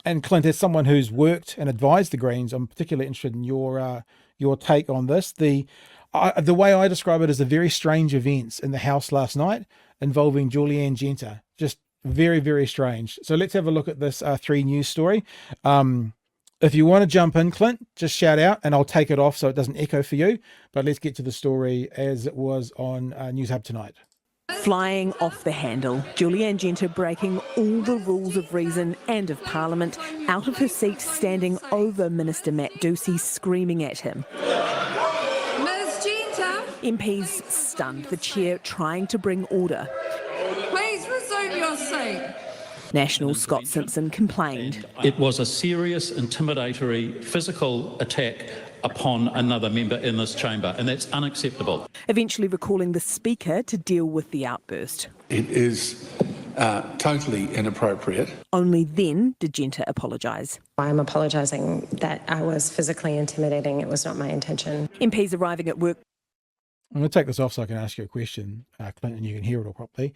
And Clint, as someone who's worked and advised the Greens, I'm particularly interested in your take on this. The way I describe it is a very strange events in the House last night involving Anne Genter. Just very, very strange. So let's have a look at this 3 News story. If you want to jump in, Clint, just shout out and I'll take it off so it doesn't echo for you. But let's get to the story as it was on News Hub tonight. Flying off the handle, Anne Genter breaking all the rules of reason and of Parliament, out of her seat standing over Minister Matt Doocey, screaming at him. Ms Genter! MPs stunned, the chair trying to bring order. Please resume your seat. National Scott Simpson complained. It was a serious, intimidatory, physical attack upon another member in this chamber, and that's unacceptable. Eventually recalling the Speaker to deal with the outburst. It is totally inappropriate. Only then did Genter apologise. I'm apologising that I was physically intimidating. It was not my intention. MPs arriving at work. I'm going to take this off so I can ask you a question, Clint, and you can hear it all properly.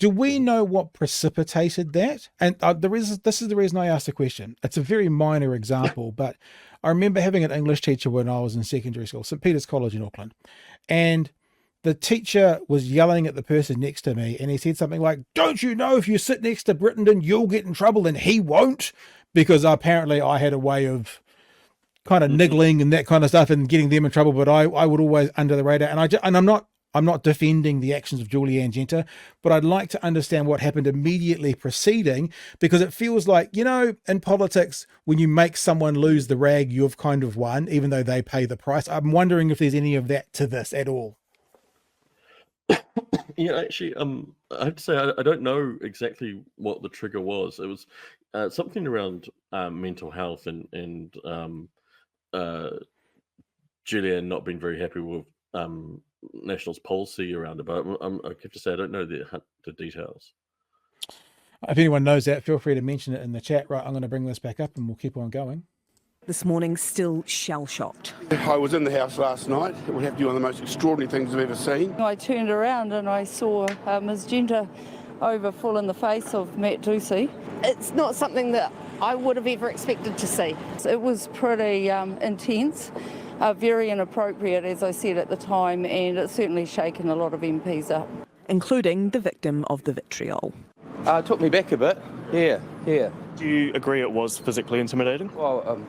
Do we know what precipitated that? And this is the reason I asked the question. It's a very minor example, but I remember having an English teacher when I was in secondary school, St Peter's College in Auckland, and the teacher was yelling at the person next to me, and he said something like, "Don't you know if you sit next to Brittenden, you'll get in trouble and he won't?" Because apparently I had a way of kind of niggling and that kind of stuff and getting them in trouble, but I would always under the radar. And I'm not defending the actions of Anne Genter, but I'd like to understand what happened immediately preceding, because it feels like, in politics, when you make someone lose the rag, you've kind of won, even though they pay the price. I'm wondering if there's any of that to this at all. Yeah, actually, I have to say I don't know exactly what the trigger was. It was something around mental health and Julianne not being very happy with National's policy around it, but I have to say I don't know the details. If anyone knows that, feel free to mention it in the chat. Right, I'm going to bring this back up and we'll keep on going. This morning, still shell-shocked. I was in the House last night. It would have to be one of the most extraordinary things I've ever seen. I turned around and I saw Ms Genter over full in the face of Matt Doocey. It's not something that I would have ever expected to see. It was pretty intense. Very inappropriate, as I said at the time, and it's certainly shaken a lot of MPs up. Including the victim of the vitriol. It took me back a bit, yeah. Do you agree it was physically intimidating? Well,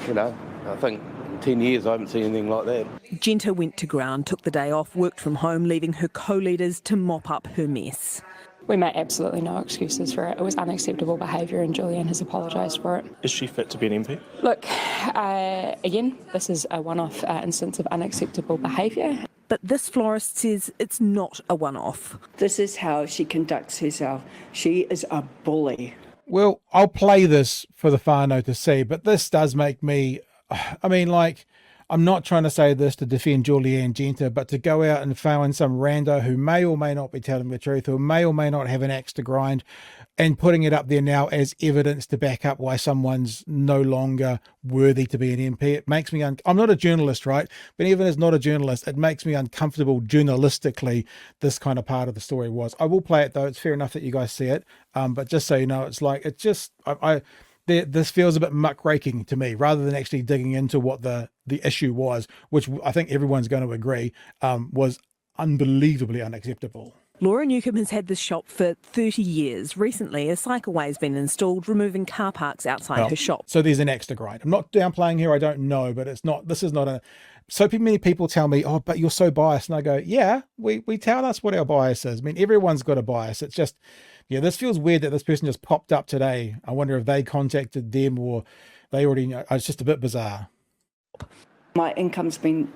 I think in 10 years I haven't seen anything like that. Genter went to ground, took the day off, worked from home, leaving her co-leaders to mop up her mess. We make absolutely no excuses for it. It was unacceptable behaviour and Julianne has apologised for it. Is she fit to be an MP? Look, again, this is a one-off instance of unacceptable behaviour. But this florist says it's not a one-off. This is how she conducts herself. She is a bully. Well, I'll play this for the whānau to see, but this does make me, I'm not trying to say this to defend Anne Genter, but to go out and find some rando who may or may not be telling the truth, or may not have an axe to grind, and putting it up there now as evidence to back up why someone's no longer worthy to be an MP. It makes me, I'm not a journalist, right? But even as not a journalist, it makes me uncomfortable journalistically, this kind of part of the story was. I will play it though. It's fair enough that you guys see it. But just so you know, it's like, it just, this feels a bit muckraking to me, rather than actually digging into what the issue was, which I think everyone's going to agree was unbelievably unacceptable. Laura Newcombe has had this shop for 30 years. Recently, a cycleway has been installed, removing car parks outside her shop. So there's an axe to grind. I'm not downplaying here. I don't know, but this is not a... So many people tell me, oh, but you're so biased. And I go, yeah, we tell us what our bias is. I mean, everyone's got a bias. It's just, this feels weird that this person just popped up today. I wonder if they contacted them or they already know. It's just a bit bizarre. My income's been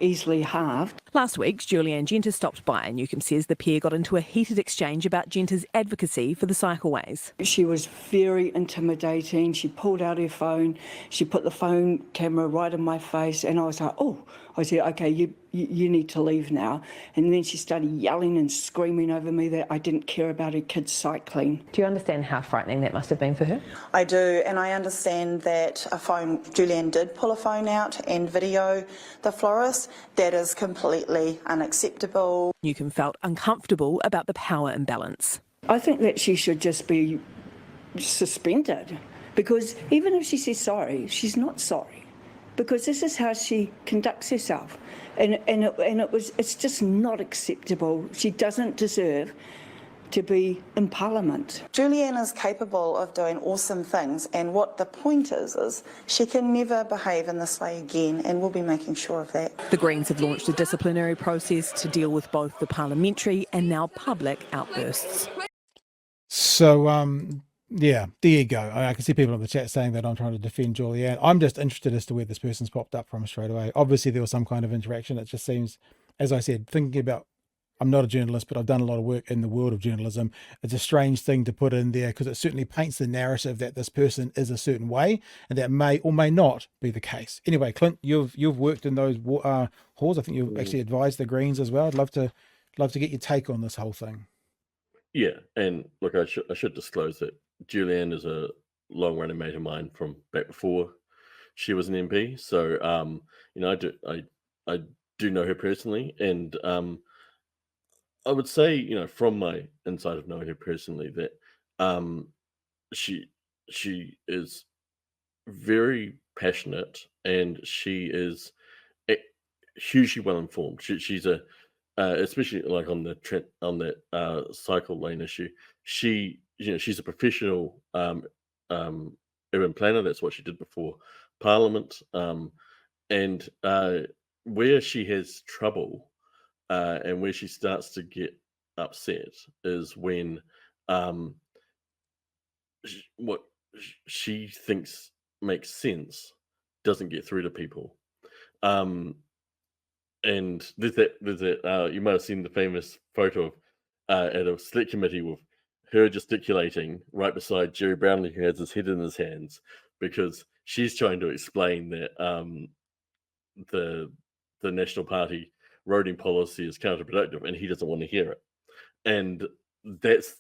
easily halved. Last week, Anne Genter stopped by. Newcombe says the pair got into a heated exchange about Genter's advocacy for the cycleways. She was very intimidating. She pulled out her phone. She put the phone camera right in my face, and I was like, oh. I said, okay, you need to leave now. And then she started yelling and screaming over me that I didn't care about her kids cycling. Do you understand how frightening that must have been for her? I do, and I understand that Julianne did pull a phone out and video the florist. That is completely unacceptable. Newcombe felt uncomfortable about the power imbalance. I think that she should just be suspended, because even if she says sorry, she's not sorry, because this is how she conducts herself, and it's just not acceptable. She doesn't deserve to be in Parliament. Julianne is capable of doing awesome things, and what the point is she can never behave in this way again, and we'll be making sure of that. The Greens have launched a disciplinary process to deal with both the parliamentary and now public outbursts. So, yeah, there you go. I can see people in the chat saying that I'm trying to defend Julianne. I'm just interested as to where this person's popped up from straight away. Obviously, there was some kind of interaction. It just seems, as I said, thinking about, I'm not a journalist, but I've done a lot of work in the world of journalism. It's a strange thing to put in there because it certainly paints the narrative that this person is a certain way, and that may or may not be the case. Anyway, Clint, you've worked in those halls. I think you've actually advised the Greens as well. I'd love to get your take on this whole thing. Yeah, and look, I should disclose that Julianne is a long-running mate of mine from back before she was an MP. So, you know, I do know her personally, and I would say, you know, from my insight of knowing her personally, that she is very passionate, and she is hugely well informed. She's a especially like on that cycle lane issue. She's a professional urban planner. That's what she did before Parliament, and where she has trouble. And where she starts to get upset is when what she thinks makes sense doesn't get through to people. And there's that you might have seen the famous photo of at a select committee with her gesticulating right beside Jerry Brownlee, who has his head in his hands, because she's trying to explain that the National Party roading policy is counterproductive, and he doesn't want to hear it. And that's,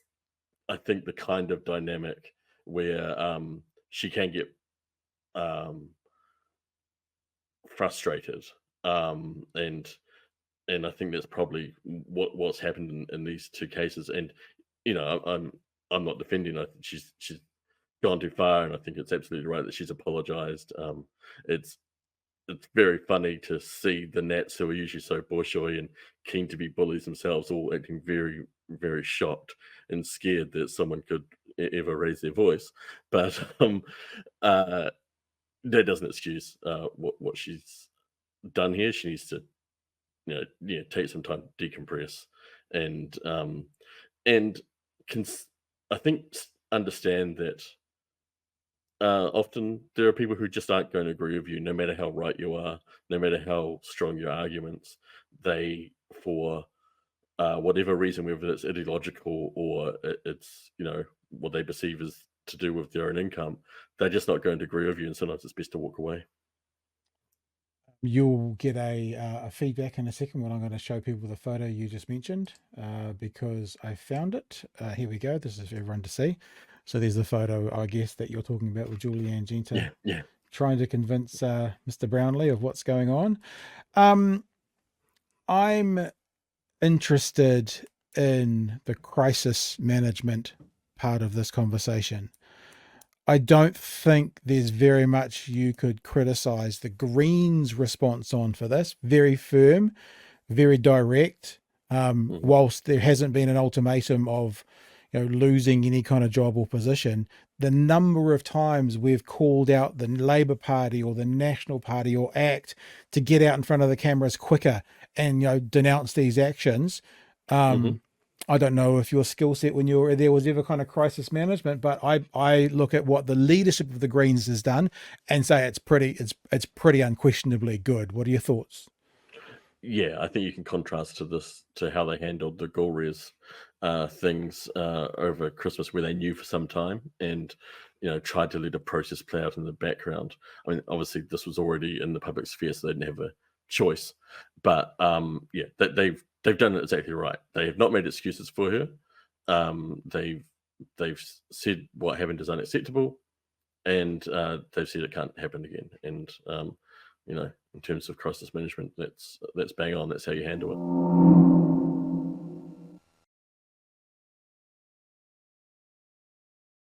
I think, the kind of dynamic where she can get frustrated, and I think that's probably what's happened in these two cases. And you know, I'm not defending her. She's gone too far, and I think it's absolutely right that she's apologized. It's very funny to see the Nats, who are usually so bourgeois and keen to be bullies themselves, all acting very, very shocked and scared that someone could ever raise their voice. But that doesn't excuse what she's done here. She needs to, take some time to decompress and I think understand that. Often there are people who just aren't going to agree with you, no matter how right you are, no matter how strong your arguments. They, for whatever reason, whether it's ideological or it's what they perceive as to do with their own income, they're just not going to agree with you, and sometimes it's best to walk away. You'll get a feedback in a second when I'm going to show people the photo you just mentioned, because I found it. Here we go. This is for everyone to see. So there's the photo, I guess, that you're talking about with Julianne Genter, trying to convince Mr. Brownlee of what's going on. I'm interested in the crisis management part of this conversation. I don't think there's very much you could criticize the Greens' response on for this. Very firm, very direct. Whilst there hasn't been an ultimatum of losing any kind of job or position, the number of times we've called out the Labour Party or the National Party or ACT to get out in front of the cameras quicker and denounce these actions. I don't know if your skill set when you were there was ever kind of crisis management, but I look at what the leadership of the Greens has done and say it's pretty unquestionably good. What are your thoughts? Yeah, I think you can contrast to how they handled the Galre's things over Christmas, where they knew for some time and tried to let a process play out in the background. I mean, obviously this was already in the public sphere, so they didn't have a choice. But they've done it exactly right. They have not made excuses for her. They've said what happened is unacceptable, and they've said it can't happen again. And in terms of crisis management, that's bang on. That's how you handle it.